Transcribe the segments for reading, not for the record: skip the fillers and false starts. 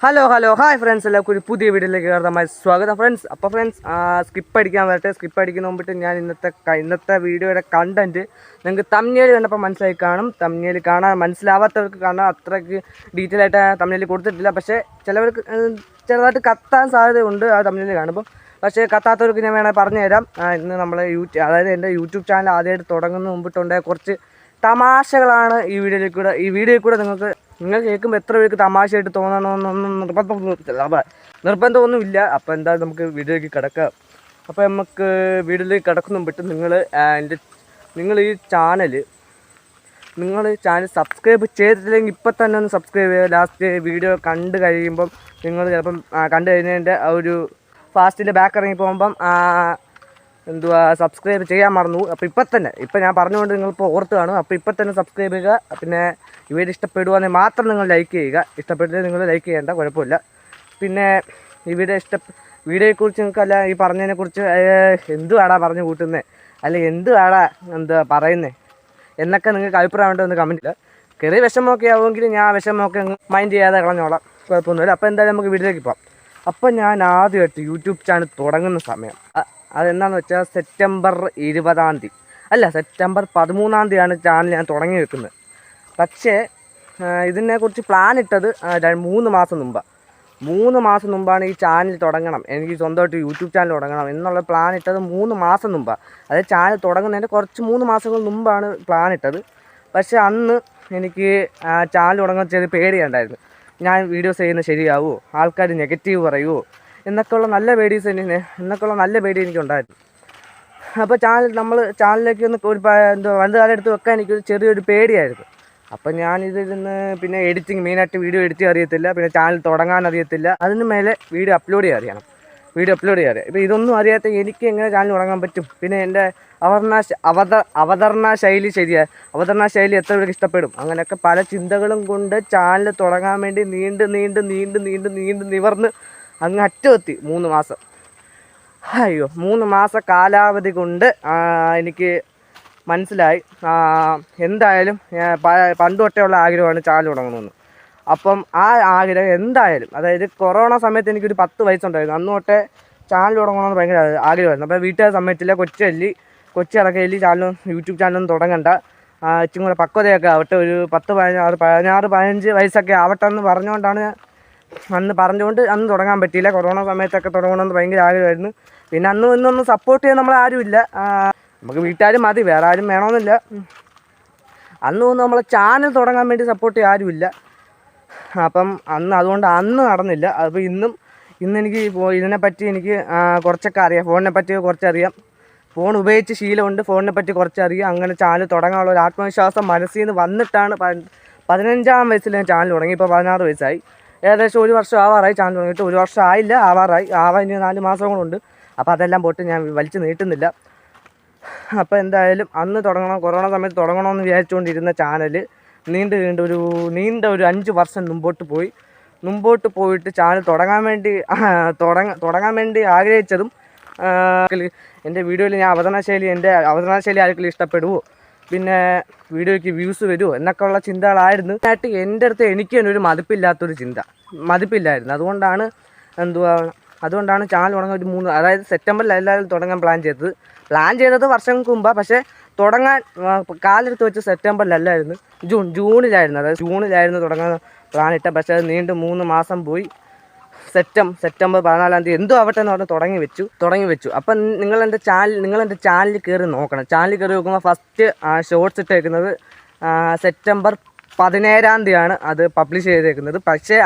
Hello hi friends, എല്ലാവർക്കും ഒരു പുതിയ വീഡിയോയിലേക്ക് കയറുന്നമായി സ്വാഗതം ഫ്രണ്ട്സ്. അപ്പോൾ ഫ്രണ്ട്സ്, സ്കിപ്പ് അടിക്കാൻ വരട്ടെ. സ്കിപ്പ് അടിക്കുന്ന മുമ്പിട്ട് ഞാൻ ഇന്നത്തെ വീഡിയോയുടെ കണ്ടൻറ്റ് നിങ്ങൾക്ക് തമ്മിൽ കണ്ടപ്പോൾ മനസ്സിലായി കാണും. തമ്മിൽ കാണാൻ മനസ്സിലാവാത്തവർക്ക് കാണാൻ അത്രയ്ക്ക് ഡീറ്റെയിൽ ആയിട്ട് തമ്മിൽ കൊടുത്തിട്ടില്ല. പക്ഷേ ചിലവർക്ക് ചെറുതായിട്ട് കത്താൻ സാധ്യതയുണ്ട് ആ തമ്മിൽ കാണുമ്പോൾ. പക്ഷേ കത്താത്തവർക്ക് ഞാൻ വേണമെങ്കിൽ പറഞ്ഞുതരാം. ഇന്ന് നമ്മൾ അതായത് എൻ്റെ യൂട്യൂബ് ചാനൽ ആദ്യമായിട്ട് തുടങ്ങുന്ന മുമ്പിട്ടുണ്ടായ കുറച്ച് തമാശകളാണ് ഈ വീഡിയോയിൽ കൂടെ നിങ്ങൾ കേൾക്കുമ്പോൾ എത്ര പേർക്ക് തമാശയായിട്ട് തോന്നണമെന്നൊന്നും നിർബന്ധമൊന്നുമില്ല. അപ്പോൾ എന്തായാലും നമുക്ക് വീഡിയോയിലേക്ക് കിടക്കാം. അപ്പോൾ നമുക്ക് വീഡിയോയിലേക്ക് കിടക്കുന്ന മുമ്പിട്ട് നിങ്ങൾ ഈ ചാനൽ സബ്സ്ക്രൈബ് ചെയ്തിട്ടില്ലെങ്കിൽ ഇപ്പം തന്നെ ഒന്ന് സബ്സ്ക്രൈബ് ചെയ്യുക. ലാസ്റ്റ് വീഡിയോ കണ്ടു കഴിയുമ്പം നിങ്ങൾ ചിലപ്പം കണ്ടു കഴിഞ്ഞതിൻ്റെ ആ ഒരു ഫാസ്റ്റിൻ്റെ ബാക്ക് ഇറങ്ങി പോകുമ്പം സബ്സ്ക്രൈബ് ചെയ്യാൻ മറന്നു. അപ്പോൾ ഇപ്പം ഞാൻ പറഞ്ഞുകൊണ്ട് നിങ്ങളിപ്പോൾ ഓർത്ത് കാണും. അപ്പോൾ ഇപ്പം തന്നെ സബ്സ്ക്രൈബ് ചെയ്യുക. പിന്നെ ഈ വീഡിയോ ഇഷ്ടപ്പെടുകയാണെങ്കിൽ മാത്രം നിങ്ങൾ ലൈക്ക് ചെയ്യുക. ഇഷ്ടപ്പെട്ടിട്ട് നിങ്ങൾ ലൈക്ക് ചെയ്യേണ്ട, കുഴപ്പമില്ല. പിന്നെ ഈ വീഡിയോയെക്കുറിച്ച് നിങ്ങൾക്കല്ല ഈ പറഞ്ഞതിനെക്കുറിച്ച് എന്തുവാടാ പറഞ്ഞു കൂട്ടുന്നത്, അല്ല എന്തുവാടാ പറയുന്നത് എന്നൊക്കെ നിങ്ങൾക്ക് അഭിപ്രായം ഉണ്ടോ എന്ന് കമൻറ്റില്ല. ചെറിയ വിഷമമൊക്കെ ആവുമെങ്കിൽ ഞാൻ ആ വിഷമമൊക്കെ മൈൻഡ് ചെയ്യാതെ കളഞ്ഞോളാം, കുഴപ്പമൊന്നുമില്ല. അപ്പോൾ എന്തായാലും നമുക്ക് വീഡിയോയിലേക്ക് പോകാം. അപ്പോൾ ഞാൻ ആദ്യമായിട്ട് യൂട്യൂബ് ചാനൽ തുടങ്ങുന്ന സമയം അതെന്താണെന്ന് വെച്ചാൽ സെപ്റ്റംബർ 13 ചാനൽ ഞാൻ തുടങ്ങി വെക്കുന്നത്. പക്ഷേ ഇതിനെക്കുറിച്ച് പ്ലാൻ ഇട്ടത് 3 മാസം മുമ്പാണ് ഈ ചാനൽ തുടങ്ങണം, എനിക്ക് സ്വന്തമായിട്ട് യൂട്യൂബ് ചാനൽ തുടങ്ങണം എന്നുള്ള പ്ലാൻ ഇട്ടത് 3 മാസം മുമ്പാണ്. അതായത് ചാനൽ തുടങ്ങുന്നതിൻ്റെ കുറച്ച് 3 മാസങ്ങൾ മുമ്പാണ് പ്ലാൻ ഇട്ടത്. പക്ഷേ അന്ന് എനിക്ക് ചാനൽ തുടങ്ങാൻ ചെറിയ പേടിയുണ്ടായിരുന്നു. ഞാൻ വീഡിയോസ് ചെയ്യുന്നത് ശരിയാവുമോ, ആൾക്കാർ നെഗറ്റീവ് പറയുമോ എന്നൊക്കെയുള്ള നല്ല പേടി എനിക്കുണ്ടായിരുന്നു. അപ്പോൾ ചാനലിലേക്ക് ഒന്ന് വലുതാലം എടുത്ത് വെക്കാൻ എനിക്കൊരു ചെറിയൊരു പേടിയായിരുന്നു. അപ്പോൾ ഞാനിതിൽ നിന്ന് പിന്നെ മെയിനായിട്ട് വീഡിയോ എഡിറ്റ് അറിയത്തില്ല, പിന്നെ ചാനൽ തുടങ്ങാൻ അറിയത്തില്ല, അതിന് മേലെ വീഡിയോ അപ്ലോഡ് ചെയ്യാൻ അറിയാം. ഇപ്പോൾ ഇതൊന്നും അറിയാത്ത എനിക്ക് എങ്ങനെ ചാനൽ തുടങ്ങാൻ പറ്റും? പിന്നെ എൻ്റെ അവതരണ ശൈലി എത്ര പേർക്ക് ഇഷ്ടപ്പെടും? അങ്ങനെയൊക്കെ പല ചിന്തകളും കൊണ്ട് ചാനൽ തുടങ്ങാൻ വേണ്ടി നീണ്ട് നിവർന്ന് അങ്ങ് അറ്റമെത്തി 3 മാസം. 3 മാസ കാലാവധി കൊണ്ട് എനിക്ക് മനസ്സിലായി എന്തായാലും പണ്ട് തൊട്ടേയുള്ള ആഗ്രഹമാണ് ചാനൽ തുടങ്ങണമെന്ന്. അപ്പം ആ ആഗ്രഹം എന്തായാലും, അതായത് കൊറോണ സമയത്ത് എനിക്കൊരു 10 വയസ്സുണ്ടായിരുന്നു. അന്ന് തൊട്ടേ ചാനൽ തുടങ്ങണമെന്ന് ഭയങ്കര ആഗ്രഹമായിരുന്നു. അപ്പോൾ വീട്ടുകാർ സമ്മതിച്ചില്ല. കൊച്ചിറക്കയിൽ യൂട്യൂബ് ചാനലൊന്നും തുടങ്ങണ്ട, ഇച്ചിരി കൂടെ പക്വതയൊക്കെ ആവട്ടെ, ഒരു 10, 16, 15 വയസ്സൊക്കെ ആവട്ടെ എന്ന് പറഞ്ഞുകൊണ്ട് അന്ന് തുടങ്ങാൻ പറ്റിയില്ല. കൊറോണ സമയത്തൊക്കെ തുടങ്ങണമെന്ന് ഭയങ്കര ആഗ്രഹമായിരുന്നു. പിന്നെ ഇന്നൊന്നും സപ്പോർട്ട് ചെയ്യാൻ നമ്മളാരുമില്ല. നമുക്ക് വീട്ടുകാരും മതി, വേറെ ആരും വേണമെന്നില്ല. നമ്മളെ ചാനൽ തുടങ്ങാൻ വേണ്ടി സപ്പോർട്ട് ചെയ്യാൻ ആരുമില്ല. അപ്പം അതുകൊണ്ട് നടന്നില്ല. അപ്പോൾ ഇന്നെനിക്ക് ഇതിനെപ്പറ്റി എനിക്ക് കുറച്ചൊക്കെ അറിയാം, ഫോണിനെ പറ്റി കുറച്ചറിയാം. ഫോൺ ഉപയോഗിച്ച് ശീലമുണ്ട്, ഫോണിനെ പറ്റി കുറച്ചറിയാം. അങ്ങനെ ചാനൽ തുടങ്ങാനുള്ള ഒരു ആത്മവിശ്വാസം മനസ്സിൽ നിന്ന് വന്നിട്ടാണ് 15-ാം വയസ്സിൽ ഞാൻ ചാനൽ തുടങ്ങി. ഇപ്പോൾ 16 വയസ്സായി. ഏകദേശം 1 വർഷം ആവാറായി ചാനൽ തുടങ്ങിയിട്ട്. 1 വർഷം ആയില്ല, ആവാൻ ഇനി 4 മാസം കൂടെ. അപ്പോൾ അതെല്ലാം പോട്ട് ഞാൻ വലിച്ചു നീട്ടുന്നില്ല. അപ്പോൾ എന്തായാലും കൊറോണ സമയത്ത് തുടങ്ങണമെന്ന് വിചാരിച്ചുകൊണ്ടിരുന്ന ചാനൽ നീണ്ട ഒരു 5 വർഷം മുമ്പോട്ട് പോയിട്ട് ചാനൽ തുടങ്ങാൻ വേണ്ടി ആഗ്രഹിച്ചതും എൻ്റെ വീഡിയോയിൽ ഞാൻ എൻ്റെ അവതരണ ശൈലി ആർക്കെങ്കിലും ഇഷ്ടപ്പെടുമോ, പിന്നെ വീഡിയോയ്ക്ക് വ്യൂസ് വരുമോ എന്നൊക്കെയുള്ള ചിന്തകളായിരുന്നു. എൻ്റെ അടുത്ത് എനിക്ക് തന്നെ ഒരു മതിപ്പില്ലായിരുന്നു. അതുകൊണ്ടാണ് ചാനൽ തുടങ്ങാൻ ഒരു 3, അതായത് സെപ്റ്റംബറിൽ എല്ലാവരും തുടങ്ങാൻ പ്ലാൻ ചെയ്തത് വർഷങ്ങൾക്ക് മുമ്പാണ്. പക്ഷേ തുടങ്ങാൻ കാലെടുത്ത് വെച്ച് സെപ്റ്റംബറിലല്ലായിരുന്നു, ജൂണിലായിരുന്നു തുടങ്ങാൻ പ്ലാൻ ഇട്ട. പക്ഷേ അത് നീണ്ട് 3 മാസം പോയി. സെപ്റ്റംബർ 14 എന്തോ ആവട്ടെ എന്ന് പറഞ്ഞ് തുടങ്ങി വെച്ചു. അപ്പം നിങ്ങൾ എൻ്റെ ചാനലിൽ കയറി നോക്കണം. ചാനലിൽ കയറി നോക്കുമ്പോൾ ഫസ്റ്റ് ഷോർട്സ് ഇട്ടേക്കുന്നത് സെപ്റ്റംബർ 17 അത് പബ്ലിഷ് ചെയ്തേക്കുന്നത്. പക്ഷേ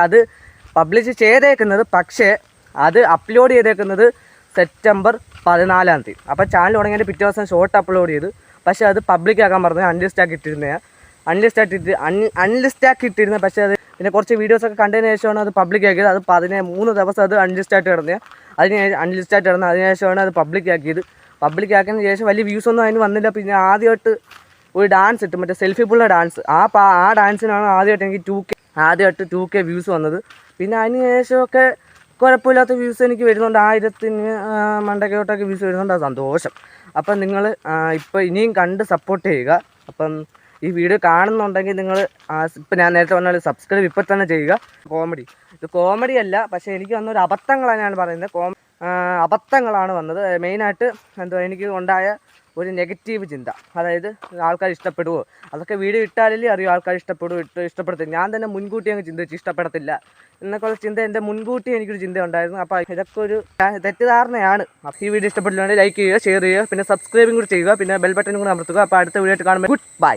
അത് അപ്ലോഡ് ചെയ്തേക്കുന്നത് സെപ്റ്റംബർ 14. അപ്പോൾ ചാനൽ തുടങ്ങിയതിൻ്റെ പിറ്റേ ദിവസം ഷോർട്ട് അപ്ലോഡ് ചെയ്ത്. പക്ഷേ അത് പബ്ലിക് ആക്കാൻ പറഞ്ഞത് അൺലിസ്റ്റാക്കി ഇട്ടിരുന്നത്. പക്ഷേ അത് പിന്നെ കുറച്ച് വീഡിയോസൊക്കെ കണ്ടതിന് ശേഷമാണ് അത് പബ്ലിക് ആക്കിയത്. അത് 13 ദിവസം അത് അൺലിസ്റ്റായിട്ട് അതിനുശേഷമാണ് അത് പബ്ലിക് ആക്കിയത്. പബ്ലിക് ആക്കിയതിന് ശേഷം വലിയ വ്യൂസൊന്നും അതിന് വന്നില്ല. പിന്നെ ആദ്യമായിട്ട് ഒരു ഡാൻസ് ഇട്ട്, മറ്റേ സെൽഫി പുള്ള ഡാൻസ്, ആ ഡാൻസിനാണ് ആദ്യമായിട്ട് എനിക്ക് 2K വ്യൂസ് വന്നത്. പിന്നെ അതിന് ശേഷമൊക്കെ കുഴപ്പമില്ലാത്ത വ്യൂസ് എനിക്ക് വരുന്നുണ്ട്. 1000-ന് മണ്ടക്കോട്ടൊക്കെ വ്യൂസ് വരുന്നുണ്ട്. അത് സന്തോഷം. അപ്പം നിങ്ങൾ ഇപ്പോൾ ഇനിയും കണ്ട് സപ്പോർട്ട് ചെയ്യുക. അപ്പം ഈ വീഡിയോ കാണുന്നുണ്ടെങ്കിൽ നിങ്ങൾ ഇപ്പം ഞാൻ നേരത്തെ പറഞ്ഞ സബ്സ്ക്രൈബ് ഇപ്പം തന്നെ ചെയ്യുക. ഇത് കോമഡി അല്ല, പക്ഷേ എനിക്ക് വന്നൊരു അബദ്ധങ്ങളാണ് ഞാൻ പറയുന്നത്. അബദ്ധങ്ങളാണ് വന്നത്. മെയിനായിട്ട് എന്തോ എനിക്ക് ഉണ്ടായ ഒരു നെഗറ്റീവ് ചിന്ത, അതായത് ആൾക്കാർ ഇഷ്ടപ്പെടുമോ, അതൊക്കെ വീഡിയോ ഇട്ടാലല്ലേ അറിയും ആൾക്കാർ ഇഷ്ടപ്പെടത്തില്ല. ഞാൻ തന്നെ മുൻകൂട്ടി അങ്ങ് ചിന്തിച്ച് ഇഷ്ടപ്പെടത്തില്ല എന്നൊക്കെയുള്ള ചിന്ത എൻ്റെ മുൻകൂട്ടി എനിക്കൊരു ചിന്ത ഉണ്ടായിരുന്നു. അപ്പോൾ ഇതൊക്കെ ഒരു തെറ്റിദ്ധാരണയാണ്. അപ്പോൾ ഈ വീഡിയോ ഇഷ്ടപ്പെട്ടില്ലെങ്കിൽ ലൈക്ക് ചെയ്യുക, ഷെയർ ചെയ്യുക, പിന്നെ സബ്സ്ക്രൈബും കൂടി ചെയ്യുക, പിന്നെ ബെൽ ബട്ടനും കൂടി അമർത്തുക. അപ്പോൾ അടുത്ത വീഡിയോ ആയിട്ട് കാണുമ്പോൾ ഗുഡ് ബൈ.